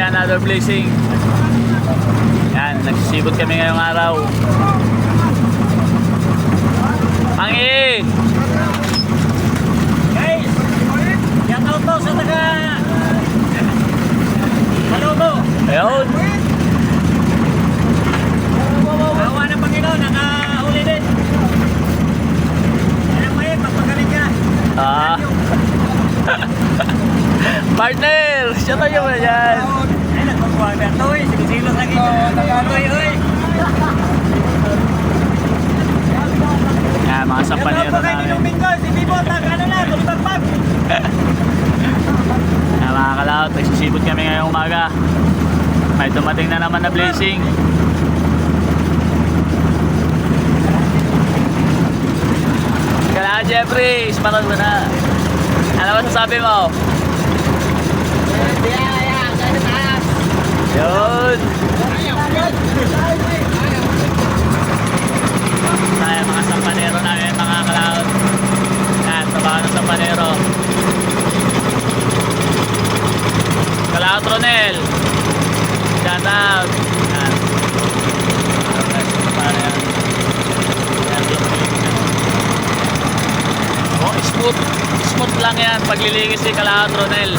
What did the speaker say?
another blessing. Yan, nagsisibot kami ngayong araw. Ang Guys, yan out daw sa taga Malobo. ayun. Awa ng Panginoon, nakahuli din. Yan ang mayat, magpagaling ka. Partner, siya tayo ba yan? Ay, nagpagkuha na ito eh. Silos lagi. Uy. Yan, mga sampanero Yan namin. ang Mingo, si Bibot, ano na, tulipagpag. Yan, mga kalaot, nagsisibot kami ngayong umaga. May dumating na naman na blessing. Kailangan Jeffrey, isparag mo na. Ano ba sasabi mo? Yun. Tayo mga sampanero namin, mga kalaot. Yan, trabaho ng sampanero. Kalaot Ronel. Shout out. Yan. Oh, smooth lang yan paglilinis si Kalaot Ronel.